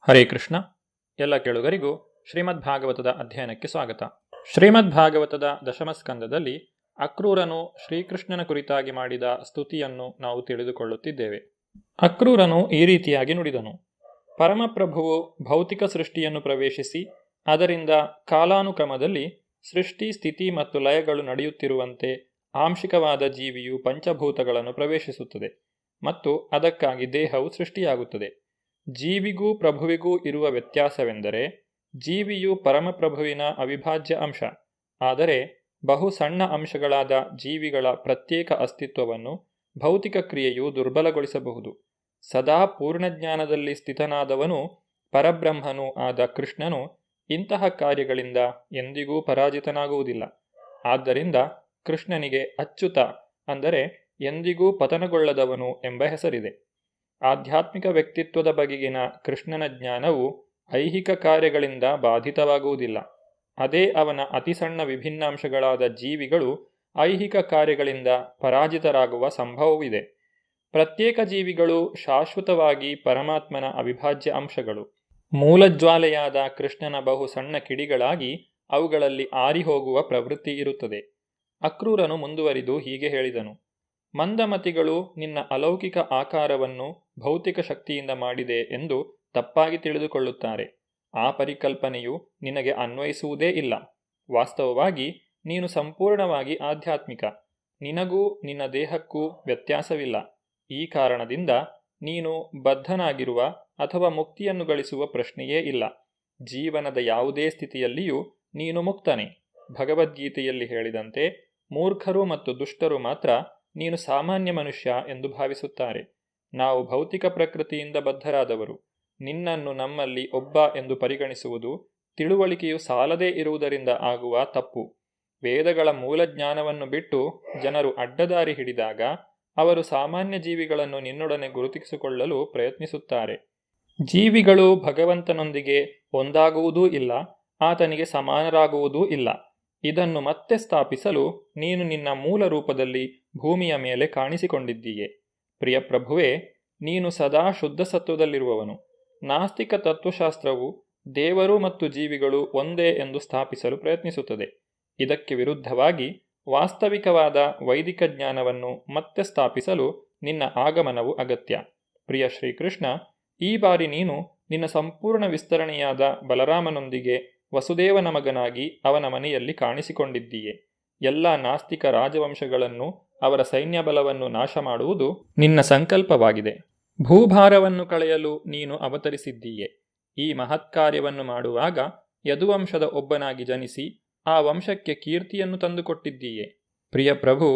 ಹರೇ ಕೃಷ್ಣ. ಎಲ್ಲ ಕೇಳುಗರಿಗೂ ಶ್ರೀಮದ್ ಭಾಗವತದ ಅಧ್ಯಯನಕ್ಕೆ ಸ್ವಾಗತ. ಶ್ರೀಮದ್ ಭಾಗವತದ ದಶಮಸ್ಕಂದದಲ್ಲಿ ಅಕ್ರೂರನು ಶ್ರೀಕೃಷ್ಣನ ಕುರಿತಾಗಿ ಮಾಡಿದ ಸ್ತುತಿಯನ್ನು ನಾವು ತಿಳಿದುಕೊಳ್ಳುತ್ತಿದ್ದೇವೆ. ಅಕ್ರೂರನು ಈ ರೀತಿಯಾಗಿ ನುಡಿದನು: ಪರಮಪ್ರಭುವು ಭೌತಿಕ ಸೃಷ್ಟಿಯನ್ನು ಪ್ರವೇಶಿಸಿ ಅದರಿಂದ ಕಾಲಾನುಕ್ರಮದಲ್ಲಿ ಸೃಷ್ಟಿ, ಸ್ಥಿತಿ ಮತ್ತು ಲಯಗಳು ನಡೆಯುತ್ತಿರುವಂತೆ ಆಂಶಿಕವಾದ ಜೀವಿಯು ಪಂಚಭೂತಗಳನ್ನು ಪ್ರವೇಶಿಸುತ್ತದೆ ಮತ್ತು ಅದಕ್ಕಾಗಿ ದೇಹವು ಸೃಷ್ಟಿಯಾಗುತ್ತದೆ. ಜೀವಿಗೂ ಪ್ರಭುವಿಗೂ ಇರುವ ವ್ಯತ್ಯಾಸವೆಂದರೆ ಜೀವಿಯು ಪರಮಪ್ರಭುವಿನ ಅವಿಭಾಜ್ಯ ಅಂಶ. ಆದರೆ ಬಹು ಸಣ್ಣ ಅಂಶಗಳಾದ ಜೀವಿಗಳ ಪ್ರತ್ಯೇಕ ಅಸ್ತಿತ್ವವನ್ನು ಭೌತಿಕ ಕ್ರಿಯೆಯು ದುರ್ಬಲಗೊಳಿಸಬಹುದು. ಸದಾ ಪೂರ್ಣಜ್ಞಾನದಲ್ಲಿ ಸ್ಥಿತನಾದವನು ಪರಬ್ರಹ್ಮನೂ ಆದ ಕೃಷ್ಣನು ಇಂತಹ ಕಾರ್ಯಗಳಿಂದ ಎಂದಿಗೂ ಪರಾಜಿತನಾಗುವುದಿಲ್ಲ. ಆದ್ದರಿಂದ ಕೃಷ್ಣನಿಗೆ ಅಚ್ಯುತ, ಅಂದರೆ ಎಂದಿಗೂ ಪತನಗೊಳ್ಳದವನು ಎಂಬ ಹೆಸರಿದೆ. ಆಧ್ಯಾತ್ಮಿಕ ವ್ಯಕ್ತಿತ್ವದ ಬಗೆಗಿನ ಕೃಷ್ಣನ ಜ್ಞಾನವು ಐಹಿಕ ಕಾರ್ಯಗಳಿಂದ ಬಾಧಿತವಾಗುವುದಿಲ್ಲ. ಅದೇ ಅವನ ಅತಿ ಸಣ್ಣ ವಿಭಿನ್ನಾಂಶಗಳಾದ ಜೀವಿಗಳು ಐಹಿಕ ಕಾರ್ಯಗಳಿಂದ ಪರಾಜಿತರಾಗುವ ಸಂಭವವಿದೆ. ಪ್ರತ್ಯೇಕ ಜೀವಿಗಳು ಶಾಶ್ವತವಾಗಿ ಪರಮಾತ್ಮನ ಅವಿಭಾಜ್ಯ ಅಂಶಗಳು. ಮೂಲಜ್ವಾಲೆಯಾದ ಕೃಷ್ಣನ ಬಹು ಸಣ್ಣ ಕಿಡಿಗಳಾಗಿ ಅವುಗಳಲ್ಲಿ ಆರಿಹೋಗುವ ಪ್ರವೃತ್ತಿ ಇರುತ್ತದೆ. ಅಕ್ರೂರನು ಮುಂದುವರಿದು ಹೀಗೆ ಹೇಳಿದನು: ಮಂದಮತಿಗಳು ನಿನ್ನ ಅಲೌಕಿಕ ಆಕಾರವನ್ನು ಭೌತಿಕ ಶಕ್ತಿಯಿಂದ ಮಾಡಿದೆ ಎಂದು ತಪ್ಪಾಗಿ ತಿಳಿದುಕೊಳ್ಳುತ್ತಾರೆ. ಆ ಪರಿಕಲ್ಪನೆಯು ನಿನಗೆ ಅನ್ವಯಿಸುವುದೇ ಇಲ್ಲ. ವಾಸ್ತವವಾಗಿ ನೀನು ಸಂಪೂರ್ಣವಾಗಿ ಆಧ್ಯಾತ್ಮಿಕ. ನಿನಗೂ ನಿನ್ನ ದೇಹಕ್ಕೂ ವ್ಯತ್ಯಾಸವಿಲ್ಲ. ಈ ಕಾರಣದಿಂದ ನೀನು ಬದ್ಧನಾಗಿರುವ ಅಥವಾ ಮುಕ್ತಿಯನ್ನು ಗಳಿಸುವ ಪ್ರಶ್ನೆಯೇ ಇಲ್ಲ. ಜೀವನದ ಯಾವುದೇ ಸ್ಥಿತಿಯಲ್ಲಿಯೂ ನೀನು ಮುಕ್ತನೇ. ಭಗವದ್ಗೀತೆಯಲ್ಲಿ ಹೇಳಿದಂತೆ ಮೂರ್ಖರು ಮತ್ತು ದುಷ್ಟರು ಮಾತ್ರ ನೀನು ಸಾಮಾನ್ಯ ಮನುಷ್ಯ ಎಂದು ಭಾವಿಸುತ್ತಾರೆ. ನಾವು ಭೌತಿಕ ಪ್ರಕೃತಿಯಿಂದ ಬದ್ಧರಾದವರು. ನಿನ್ನನ್ನು ನಮ್ಮಲ್ಲಿ ಒಬ್ಬ ಎಂದು ಪರಿಗಣಿಸುವುದು ತಿಳುವಳಿಕೆಯು ಸಾಲದೇ ಇರುವುದರಿಂದ ಆಗುವ ತಪ್ಪು. ವೇದಗಳ ಮೂಲ ಜ್ಞಾನವನ್ನು ಬಿಟ್ಟು ಜನರು ಅಡ್ಡದಾರಿ ಹಿಡಿದಾಗ ಅವರು ಸಾಮಾನ್ಯ ಜೀವಿಗಳನ್ನು ನಿನ್ನೊಡನೆ ಗುರುತಿಸಿಕೊಳ್ಳಲು ಪ್ರಯತ್ನಿಸುತ್ತಾರೆ. ಜೀವಿಗಳು ಭಗವಂತನೊಂದಿಗೆ ಒಂದಾಗುವುದೂ ಇಲ್ಲ, ಆತನಿಗೆ ಸಮಾನರಾಗುವುದೂ ಇಲ್ಲ. ಇದನ್ನು ಮತ್ತೆ ಸ್ಥಾಪಿಸಲು ನೀನು ನಿನ್ನ ಮೂಲ ರೂಪದಲ್ಲಿ ಭೂಮಿಯ ಮೇಲೆ ಕಾಣಿಸಿಕೊಂಡಿದ್ದೀಯೆ. ಪ್ರಿಯಪ್ರಭುವೇ, ನೀನು ಸದಾ ಶುದ್ಧ ಸತ್ವದಲ್ಲಿರುವವನು. ನಾಸ್ತಿಕ ತತ್ವಶಾಸ್ತ್ರವು ದೇವರು ಮತ್ತು ಜೀವಿಗಳು ಒಂದೇ ಎಂದು ಸ್ಥಾಪಿಸಲು ಪ್ರಯತ್ನಿಸುತ್ತದೆ. ಇದಕ್ಕೆ ವಿರುದ್ಧವಾಗಿ ವಾಸ್ತವಿಕವಾದ ವೈದಿಕ ಜ್ಞಾನವನ್ನು ಮತ್ತೆ ಸ್ಥಾಪಿಸಲು ನಿನ್ನ ಆಗಮನವು ಅಗತ್ಯ. ಪ್ರಿಯ ಶ್ರೀಕೃಷ್ಣ, ಈ ಬಾರಿ ನೀನು ನಿನ್ನ ಸಂಪೂರ್ಣ ವಿಸ್ತರಣೆಯಾದ ಬಲರಾಮನೊಂದಿಗೆ ವಸುದೇವನ ಮಗನಾಗಿ ಅವನ ಮನೆಯಲ್ಲಿ ಕಾಣಿಸಿಕೊಂಡಿದ್ದೀಯೆ. ಎಲ್ಲ ನಾಸ್ತಿಕ ರಾಜವಂಶಗಳನ್ನು, ಅವರ ಸೈನ್ಯ ಬಲವನ್ನು ನಾಶ ಮಾಡುವುದು ನಿನ್ನ ಸಂಕಲ್ಪವಾಗಿದೆ. ಭೂಭಾರವನ್ನು ಕಳೆಯಲು ನೀನು ಅವತರಿಸಿದ್ದೀಯೆ. ಈ ಮಹತ್ಕಾರ್ಯವನ್ನು ಮಾಡುವಾಗ ಯದುವಂಶದ ಒಬ್ಬನಾಗಿ ಜನಿಸಿ ಆ ವಂಶಕ್ಕೆ ಕೀರ್ತಿಯನ್ನು ತಂದುಕೊಟ್ಟಿದ್ದೀಯೆ. ಪ್ರಿಯ ಪ್ರಭು,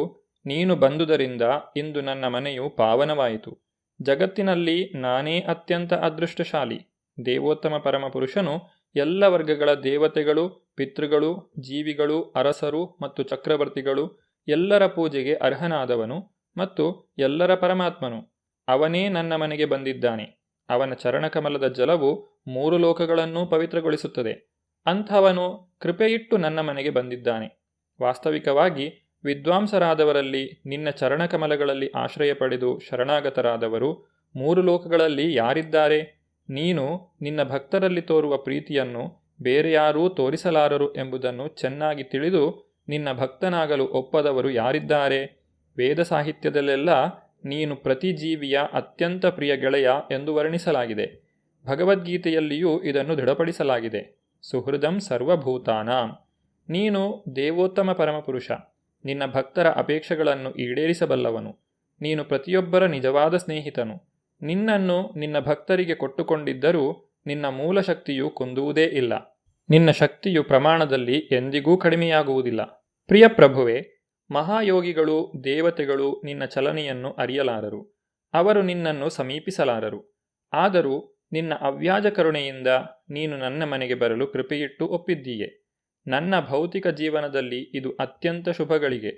ನೀನು ಬಂದುದರಿಂದ ಇಂದು ನನ್ನ ಮನೆಯು ಪಾವನವಾಯಿತು. ಜಗತ್ತಿನಲ್ಲಿ ನಾನೇ ಅತ್ಯಂತ ಅದೃಷ್ಟಶಾಲಿ. ದೇವೋತ್ತಮ ಪರಮಪುರುಷನು ಎಲ್ಲ ವರ್ಗಗಳ ದೇವತೆಗಳು, ಪಿತೃಗಳು, ಜೀವಿಗಳು, ಅರಸರು ಮತ್ತು ಚಕ್ರವರ್ತಿಗಳು ಎಲ್ಲರ ಪೂಜೆಗೆ ಅರ್ಹನಾದವನು ಮತ್ತು ಎಲ್ಲರ ಪರಮಾತ್ಮನು. ಅವನೇ ನನ್ನ ಮನೆಗೆ ಬಂದಿದ್ದಾನೆ. ಅವನ ಚರಣಕಮಲದ ಜಲವು 3 ಲೋಕಗಳನ್ನೂ ಪವಿತ್ರಗೊಳಿಸುತ್ತದೆ. ಅಂಥವನು ಕೃಪೆಯಿಟ್ಟು ನನ್ನ ಮನೆಗೆ ಬಂದಿದ್ದಾನೆ. ವಾಸ್ತವಿಕವಾಗಿ ವಿದ್ವಾಂಸರಾದವರಲ್ಲಿ ನಿನ್ನ ಚರಣಕಮಲಗಳಲ್ಲಿ ಆಶ್ರಯ ಪಡೆದು ಶರಣಾಗತರಾದವರು 3 ಲೋಕಗಳಲ್ಲಿ ಯಾರಿದ್ದಾರೆ? ನೀನು ನಿನ್ನ ಭಕ್ತರಲ್ಲಿ ತೋರುವ ಪ್ರೀತಿಯನ್ನು ಬೇರೆ ಯಾರೂ ತೋರಿಸಲಾರರು ಎಂಬುದನ್ನು ಚೆನ್ನಾಗಿ ತಿಳಿದು ನಿನ್ನ ಭಕ್ತನಾಗಲು ಒಪ್ಪದವರು ಯಾರಿದ್ದಾರೆ? ವೇದ ಸಾಹಿತ್ಯದಲ್ಲೆಲ್ಲ ನೀನು ಪ್ರತಿ ಜೀವಿಯ ಅತ್ಯಂತ ಪ್ರಿಯ ಗೆಳೆಯ ಎಂದು ವರ್ಣಿಸಲಾಗಿದೆ. ಭಗವದ್ಗೀತೆಯಲ್ಲಿಯೂ ಇದನ್ನು ದೃಢಪಡಿಸಲಾಗಿದೆ. ಸುಹೃದಂ ಸರ್ವಭೂತಾನಾಂ. ನೀನು ದೇವೋತ್ತಮ ಪರಮಪುರುಷ. ನಿನ್ನ ಭಕ್ತರ ಅಪೇಕ್ಷೆಗಳನ್ನು ಈಡೇರಿಸಬಲ್ಲವನು. ನೀನು ಪ್ರತಿಯೊಬ್ಬರ ನಿಜವಾದ ಸ್ನೇಹಿತನು. ನಿನ್ನನ್ನು ನಿನ್ನ ಭಕ್ತರಿಗೆ ಕೊಟ್ಟುಕೊಂಡಿದ್ದರೂ ನಿನ್ನ ಮೂಲ ಶಕ್ತಿಯು ಕುಂದುವುದೇ ಇಲ್ಲ. ನಿನ್ನ ಶಕ್ತಿಯು ಪ್ರಮಾಣದಲ್ಲಿ ಎಂದಿಗೂ ಕಡಿಮೆಯಾಗುವುದಿಲ್ಲ. ಪ್ರಿಯ ಪ್ರಭುವೇ, ಮಹಾಯೋಗಿಗಳು, ದೇವತೆಗಳು ನಿನ್ನ ಚಲನೆಯನ್ನು ಅರಿಯಲಾರರು. ಅವರು ನಿನ್ನನ್ನು ಸಮೀಪಿಸಲಾರರು. ಆದರೂ ನಿನ್ನ ಅವ್ಯಾಜ ಕರುಣೆಯಿಂದ ನೀನು ನನ್ನ ಮನೆಗೆ ಬರಲು ಕೃಪೆಯಿಟ್ಟು ಒಪ್ಪಿದ್ದೀಯೆ. ನನ್ನ ಭೌತಿಕ ಜೀವನದಲ್ಲಿ ಇದು ಅತ್ಯಂತ ಶುಭಗಳಿಗೆ.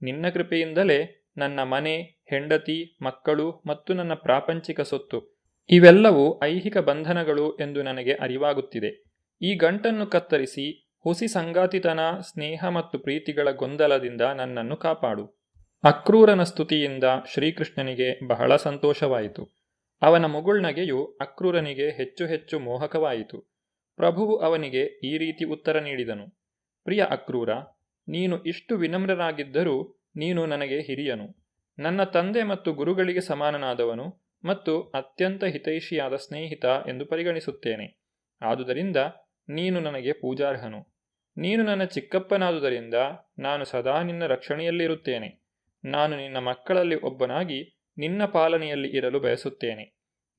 ನಿನ್ನ ಕೃಪೆಯಿಂದಲೇ ನನ್ನ ಮನೆ, ಹೆಂಡತಿ, ಮಕ್ಕಳು ಮತ್ತು ನನ್ನ ಪ್ರಾಪಂಚಿಕ ಸೊತ್ತು ಇವೆಲ್ಲವೂ ಐಹಿಕ ಬಂಧನಗಳು ಎಂದು ನನಗೆ ಅರಿವಾಗುತ್ತಿದೆ. ಈ ಗಂಟನ್ನು ಕತ್ತರಿಸಿ ಹುಸಿ ಸಂಗಾತಿತನ, ಸ್ನೇಹ ಮತ್ತು ಪ್ರೀತಿಗಳ ಗೊಂದಲದಿಂದ ನನ್ನನ್ನು ಕಾಪಾಡು. ಅಕ್ರೂರನ ಸ್ತುತಿಯಿಂದ ಶ್ರೀಕೃಷ್ಣನಿಗೆ ಬಹಳ ಸಂತೋಷವಾಯಿತು. ಅವನ ಮುಗುಳ್ನಗೆಯು ಅಕ್ರೂರನಿಗೆ ಹೆಚ್ಚು ಹೆಚ್ಚು ಮೋಹಕವಾಯಿತು. ಪ್ರಭುವು ಅವನಿಗೆ ಈ ರೀತಿ ಉತ್ತರ ನೀಡಿದನು: ಪ್ರಿಯ ಅಕ್ರೂರ, ನೀನು ಇಷ್ಟು ವಿನಮ್ರನಾಗಿದ್ದರೂ ನೀನು ನನಗೆ ಹಿರಿಯನು, ನನ್ನ ತಂದೆ ಮತ್ತು ಗುರುಗಳಿಗೆ ಸಮಾನನಾದವನು ಮತ್ತು ಅತ್ಯಂತ ಹಿತೈಷಿಯಾದ ಸ್ನೇಹಿತ ಎಂದು ಪರಿಗಣಿಸುತ್ತೇನೆ. ಆದುದರಿಂದ ನೀನು ನನಗೆ ಪೂಜಾರ್ಹನು. ನೀನು ನನ್ನ ಚಿಕ್ಕಪ್ಪನಾದುದರಿಂದ ನಾನು ಸದಾ ನಿನ್ನ ರಕ್ಷಣೆಯಲ್ಲಿರುತ್ತೇನೆ. ನಾನು ನಿನ್ನ ಮಕ್ಕಳಲ್ಲಿ ಒಬ್ಬನಾಗಿ ನಿನ್ನ ಪಾಲನೆಯಲ್ಲಿ ಇರಲು ಬಯಸುತ್ತೇನೆ.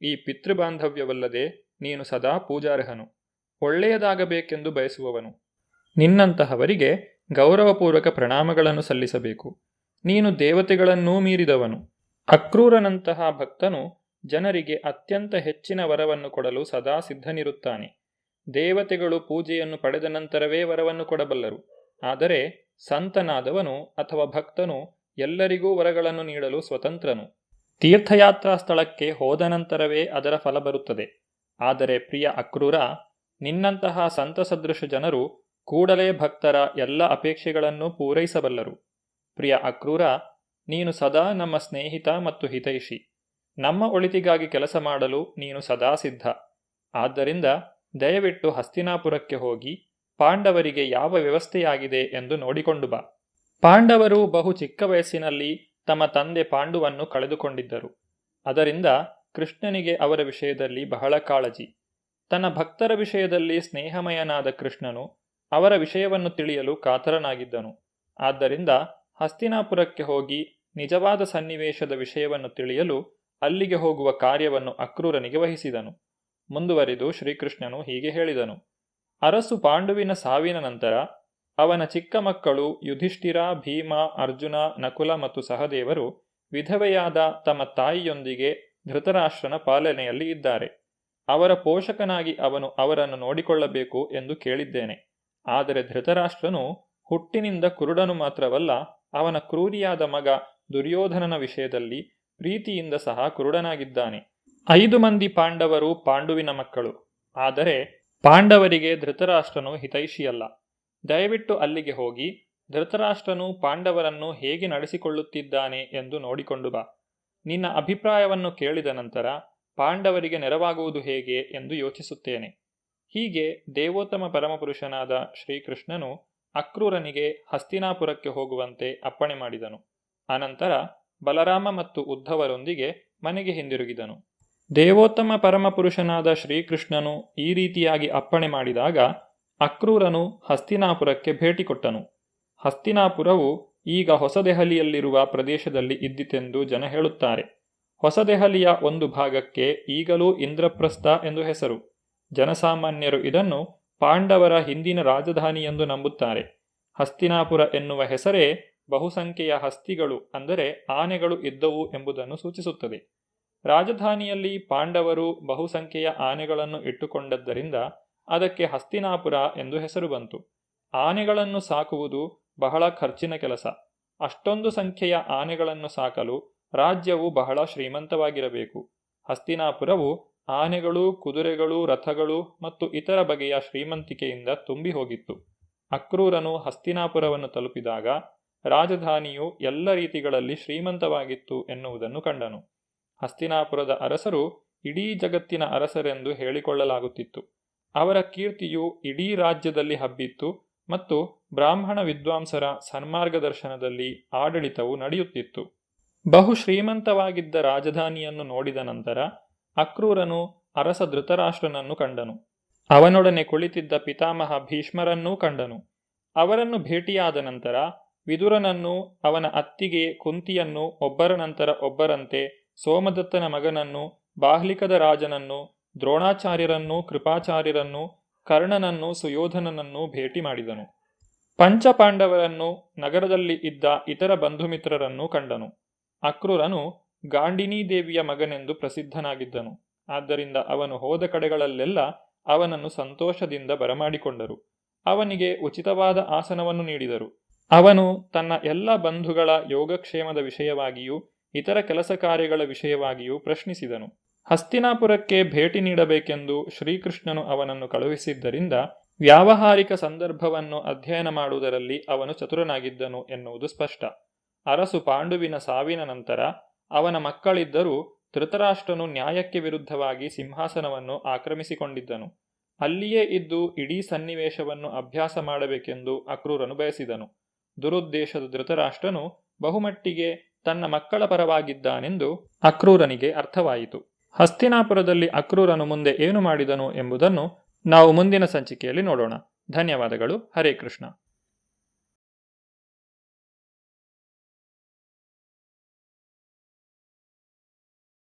ಈ ಪಿತೃಬಾಂಧವ್ಯವಲ್ಲದೆ ನೀನು ಸದಾ ಪೂಜಾರ್ಹನು, ಒಳ್ಳೆಯದಾಗಬೇಕೆಂದು ಬಯಸುವವನು. ನಿನ್ನಂತಹವರಿಗೆ ಗೌರವಪೂರ್ವಕ ಪ್ರಣಾಮಗಳನ್ನು ಸಲ್ಲಿಸಬೇಕು. ನೀನು ದೇವತೆಗಳನ್ನೂ ಮೀರಿದವನು. ಅಕ್ರೂರನಂತಹ ಭಕ್ತನು ಜನರಿಗೆ ಅತ್ಯಂತ ಹೆಚ್ಚಿನ ವರವನ್ನು ಕೊಡಲು ಸದಾ ಸಿದ್ಧನಿರುತ್ತಾನೆ. ದೇವತೆಗಳು ಪೂಜೆಯನ್ನು ಪಡೆದ ನಂತರವೇ ವರವನ್ನು ಕೊಡಬಲ್ಲರು. ಆದರೆ ಸಂತನಾದವನು ಅಥವಾ ಭಕ್ತನು ಎಲ್ಲರಿಗೂ ವರಗಳನ್ನು ನೀಡಲು ಸ್ವತಂತ್ರನು. ತೀರ್ಥಯಾತ್ರಾ ಸ್ಥಳಕ್ಕೆ ಹೋದ ನಂತರವೇ ಅದರ ಫಲ ಬರುತ್ತದೆ. ಆದರೆ ಪ್ರಿಯ ಅಕ್ರೂರ, ನಿನ್ನಂತಹ ಸಂತಸದೃಶ ಜನರು ಕೂಡಲೇ ಭಕ್ತರ ಎಲ್ಲ ಅಪೇಕ್ಷೆಗಳನ್ನು ಪೂರೈಸಬಲ್ಲರು. ಪ್ರಿಯ ಅಕ್ರೂರ, ನೀನು ಸದಾ ನಮ್ಮ ಸ್ನೇಹಿತ ಮತ್ತು ಹಿತೈಷಿ. ನಮ್ಮ ಒಳಿತಿಗಾಗಿ ಕೆಲಸ ಮಾಡಲು ನೀನು ಸದಾ ಸಿದ್ಧ. ಆದ್ದರಿಂದ ದಯವಿಟ್ಟು ಹಸ್ತಿನಾಪುರಕ್ಕೆ ಹೋಗಿ ಪಾಂಡವರಿಗೆ ಯಾವ ವ್ಯವಸ್ಥೆಯಾಗಿದೆ ಎಂದು ನೋಡಿಕೊಂಡು ಬಾ. ಪಾಂಡವರು ಬಹು ಚಿಕ್ಕ ವಯಸ್ಸಿನಲ್ಲಿ ತಮ್ಮ ತಂದೆ ಪಾಂಡುವನ್ನು ಕಳೆದುಕೊಂಡಿದ್ದರು. ಅದರಿಂದ ಕೃಷ್ಣನಿಗೆ ಅವರ ವಿಷಯದಲ್ಲಿ ಬಹಳ ಕಾಳಜಿ. ತನ್ನ ಭಕ್ತರ ವಿಷಯದಲ್ಲಿ ಸ್ನೇಹಮಯನಾದ ಕೃಷ್ಣನು ಅವರ ವಿಷಯವನ್ನು ತಿಳಿಯಲು ಕಾತರನಾಗಿದ್ದನು. ಆದ್ದರಿಂದ ಹಸ್ತಿನಾಪುರಕ್ಕೆ ಹೋಗಿ ನಿಜವಾದ ಸನ್ನಿವೇಶದ ವಿಷಯವನ್ನು ತಿಳಿಯಲು ಅಲ್ಲಿಗೆ ಹೋಗುವ ಕಾರ್ಯವನ್ನು ಅಕ್ರೂರನಿಗೆ ವಹಿಸಿದನು. ಮುಂದುವರಿದು ಶ್ರೀಕೃಷ್ಣನು ಹೀಗೆ ಹೇಳಿದನು: ಅರಸು ಪಾಂಡುವಿನ ಸಾವಿನ ನಂತರ ಅವನ ಚಿಕ್ಕ ಮಕ್ಕಳು ಯುಧಿಷ್ಠಿರ, ಭೀಮ, ಅರ್ಜುನ, ನಕುಲ ಮತ್ತು ಸಹದೇವರು ವಿಧವೆಯಾದ ತಮ್ಮ ತಾಯಿಯೊಂದಿಗೆ ಧೃತರಾಷ್ಟ್ರನ ಪಾಲನೆಯಲ್ಲಿ ಇದ್ದಾರೆ. ಅವರ ಪೋಷಕನಾಗಿ ಅವನು ಅವರನ್ನು ನೋಡಿಕೊಳ್ಳಬೇಕು ಎಂದು ಕೇಳಿದ್ದೇನೆ. ಆದರೆ ಧೃತರಾಷ್ಟ್ರನು ಹುಟ್ಟಿನಿಂದ ಕುರುಡನು ಮಾತ್ರವಲ್ಲ, ಅವನ ಕ್ರೂರಿಯಾದ ಮಗ ದುರ್ಯೋಧನನ ವಿಷಯದಲ್ಲಿ ಪ್ರೀತಿಯಿಂದ ಸಹ ಕುರುಡನಾಗಿದ್ದಾನೆ. 5 ಮಂದಿ ಪಾಂಡವರು ಪಾಂಡುವಿನ ಮಕ್ಕಳು. ಆದರೆ ಪಾಂಡವರಿಗೆ ಧೃತರಾಷ್ಟ್ರನು ಹಿತೈಷಿಯಲ್ಲ. ದಯವಿಟ್ಟು ಅಲ್ಲಿಗೆ ಹೋಗಿ ಧೃತರಾಷ್ಟ್ರನು ಪಾಂಡವರನ್ನು ಹೇಗೆ ನಡೆಸಿಕೊಳ್ಳುತ್ತಿದ್ದಾನೆ ಎಂದು ನೋಡಿಕೊಂಡು ಬಾ. ನಿನ್ನ ಅಭಿಪ್ರಾಯವನ್ನು ಕೇಳಿದ ನಂತರ ಪಾಂಡವರಿಗೆ ನೆರವಾಗುವುದು ಹೇಗೆ ಎಂದು ಯೋಚಿಸುತ್ತೇನೆ. ಹೀಗೆ ದೇವೋತ್ತಮ ಪರಮಪುರುಷನಾದ ಶ್ರೀಕೃಷ್ಣನು ಅಕ್ರೂರನಿಗೆ ಹಸ್ತಿನಾಪುರಕ್ಕೆ ಹೋಗುವಂತೆ ಅಪ್ಪಣೆ ಮಾಡಿದನು. ಅನಂತರ ಬಲರಾಮ ಮತ್ತು ಉದ್ಧವರೊಂದಿಗೆ ಮನೆಗೆ ಹಿಂದಿರುಗಿದನು. ದೇವೋತ್ತಮ ಪರಮಪುರುಷನಾದ ಶ್ರೀಕೃಷ್ಣನು ಈ ರೀತಿಯಾಗಿ ಅಪ್ಪಣೆ ಮಾಡಿದಾಗ ಅಕ್ರೂರನು ಹಸ್ತಿನಾಪುರಕ್ಕೆ ಭೇಟಿ ಕೊಟ್ಟನು. ಹಸ್ತಿನಾಪುರವು ಈಗ ಹೊಸದೆಹಲಿಯಲ್ಲಿರುವ ಪ್ರದೇಶದಲ್ಲಿ ಇದ್ದಿತೆಂದು ಜನ ಹೇಳುತ್ತಾರೆ. ಹೊಸದೆಹಲಿಯ ಒಂದು ಭಾಗಕ್ಕೆ ಈಗಲೂ ಇಂದ್ರಪ್ರಸ್ಥ ಎಂದು ಹೆಸರು. ಜನಸಾಮಾನ್ಯರು ಇದನ್ನು ಪಾಂಡವರ ಹಿಂದಿನ ರಾಜಧಾನಿ ಎಂದು ನಂಬುತ್ತಾರೆ. ಹಸ್ತಿನಾಪುರ ಎನ್ನುವ ಹೆಸರೇ ಬಹುಸಂಖ್ಯೆಯ ಹಸ್ತಿಗಳು ಅಂದರೆ ಆನೆಗಳು ಇದ್ದವು ಎಂಬುದನ್ನು ಸೂಚಿಸುತ್ತದೆ. ರಾಜಧಾನಿಯಲ್ಲಿ ಪಾಂಡವರು ಬಹುಸಂಖ್ಯೆಯ ಆನೆಗಳನ್ನು ಇಟ್ಟುಕೊಂಡದ್ದರಿಂದ ಅದಕ್ಕೆ ಹಸ್ತಿನಾಪುರ ಎಂದು ಹೆಸರು ಬಂತು. ಆನೆಗಳನ್ನು ಸಾಕುವುದು ಬಹಳ ಖರ್ಚಿನ ಕೆಲಸ. ಅಷ್ಟೊಂದು ಸಂಖ್ಯೆಯ ಆನೆಗಳನ್ನು ಸಾಕಲು ರಾಜ್ಯವು ಬಹಳ ಶ್ರೀಮಂತವಾಗಿರಬೇಕು. ಹಸ್ತಿನಾಪುರವು ಆನೆಗಳು, ಕುದುರೆಗಳು, ರಥಗಳು ಮತ್ತು ಇತರ ಬಗೆಯ ಶ್ರೀಮಂತಿಕೆಯಿಂದ ತುಂಬಿ ಹೋಗಿತ್ತು. ಅಕ್ರೂರನು ಹಸ್ತಿನಾಪುರವನ್ನು ತಲುಪಿದಾಗ ರಾಜಧಾನಿಯು ಎಲ್ಲ ರೀತಿಗಳಲ್ಲಿ ಶ್ರೀಮಂತವಾಗಿತ್ತು ಎನ್ನುವುದನ್ನು ಕಂಡನು. ಹಸ್ತಿನಾಪುರದ ಅರಸರು ಇಡೀ ಜಗತ್ತಿನ ಅರಸರೆಂದು ಹೇಳಿಕೊಳ್ಳಲಾಗುತ್ತಿತ್ತು. ಅವರ ಕೀರ್ತಿಯು ಇಡೀ ರಾಜ್ಯದಲ್ಲಿ ಹಬ್ಬಿತ್ತು ಮತ್ತು ಬ್ರಾಹ್ಮಣ ವಿದ್ವಾಂಸರ ಸನ್ಮಾರ್ಗದರ್ಶನದಲ್ಲಿ ಆಡಳಿತವು ನಡೆಯುತ್ತಿತ್ತು. ಬಹು ಶ್ರೀಮಂತವಾಗಿದ್ದ ರಾಜಧಾನಿಯನ್ನು ನೋಡಿದ ನಂತರ ಅಕ್ರೂರನು ಅರಸ ಧೃತರಾಷ್ಟ್ರನನ್ನು ಕಂಡನು. ಅವನೊಡನೆ ಕುಳಿತಿದ್ದ ಪಿತಾಮಹ ಭೀಷ್ಮರನ್ನೂ ಕಂಡನು. ಅವರನ್ನು ಭೇಟಿಯಾದ ನಂತರ ವಿದುರನನ್ನು, ಅವನ ಅತ್ತಿಗೆ ಕುಂತಿಯನ್ನು, ಒಬ್ಬರ ನಂತರ ಒಬ್ಬರಂತೆ ಸೋಮದತ್ತನ ಮಗನನ್ನು, ಬಾಹ್ಲಿಕದ ರಾಜನನ್ನು, ದ್ರೋಣಾಚಾರ್ಯರನ್ನು, ಕೃಪಾಚಾರ್ಯರನ್ನು, ಕರ್ಣನನ್ನು, ಸುಯೋಧನನನ್ನು ಭೇಟಿ ಮಾಡಿದನು. ಪಂಚಪಾಂಡವರನ್ನು, ನಗರದಲ್ಲಿ ಇದ್ದ ಇತರ ಬಂಧುಮಿತ್ರರನ್ನು ಕಂಡನು. ಅಕ್ರೂರನು ಗಾಂಡಿನೀ ದೇವಿಯ ಮಗನೆಂದು ಪ್ರಸಿದ್ಧನಾಗಿದ್ದನು. ಆದ್ದರಿಂದ ಅವನು ಹೋದ ಕಡೆಗಳಲ್ಲೆಲ್ಲ ಅವನನ್ನು ಸಂತೋಷದಿಂದ ಬರಮಾಡಿಕೊಂಡರು. ಅವನಿಗೆ ಉಚಿತವಾದ ಆಸನವನ್ನು ನೀಡಿದರು. ಅವನು ತನ್ನ ಎಲ್ಲ ಬಂಧುಗಳ ಯೋಗಕ್ಷೇಮದ ವಿಷಯವಾಗಿಯೂ ಇತರ ಕೆಲಸ ಕಾರ್ಯಗಳ ವಿಷಯವಾಗಿಯೂ ಪ್ರಶ್ನಿಸಿದನು. ಹಸ್ತಿನಾಪುರಕ್ಕೆ ಭೇಟಿ ನೀಡಬೇಕೆಂದು ಶ್ರೀಕೃಷ್ಣನು ಅವನನ್ನು ಕಳುಹಿಸಿದ್ದರಿಂದ ವ್ಯಾವಹಾರಿಕ ಸಂದರ್ಭವನ್ನು ಅಧ್ಯಯನ ಮಾಡುವುದರಲ್ಲಿ ಅವನು ಚತುರನಾಗಿದ್ದನು ಎನ್ನುವುದು ಸ್ಪಷ್ಟ. ಅರಸು ಪಾಂಡುವಿನ ಸಾವಿನ ನಂತರ ಅವನ ಮಕ್ಕಳಿದ್ದರೂ ಧೃತರಾಷ್ಟ್ರನು ನ್ಯಾಯಕ್ಕೆ ವಿರುದ್ಧವಾಗಿ ಸಿಂಹಾಸನವನ್ನು ಆಕ್ರಮಿಸಿಕೊಂಡಿದ್ದನು. ಅಲ್ಲಿಯೇ ಇದ್ದು ಇಡೀ ಸನ್ನಿವೇಶವನ್ನು ಅಭ್ಯಾಸ ಮಾಡಬೇಕೆಂದು ಅಕ್ರೂರನು ಬಯಸಿದನು. ದುರುದ್ದೇಶದ ಧೃತರಾಷ್ಟ್ರನು ಬಹುಮಟ್ಟಿಗೆ ತನ್ನ ಮಕ್ಕಳ ಪರವಾಗಿದ್ದಾನೆಂದು ಅಕ್ರೂರನಿಗೆ ಅರ್ಥವಾಯಿತು. ಹಸ್ತಿನಾಪುರದಲ್ಲಿ ಅಕ್ರೂರನು ಮುಂದೆ ಏನು ಮಾಡಿದನು ಎಂಬುದನ್ನು ನಾವು ಮುಂದಿನ ಸಂಚಿಕೆಯಲ್ಲಿ ನೋಡೋಣ. ಧನ್ಯವಾದಗಳು. ಹರೇ ಕೃಷ್ಣ.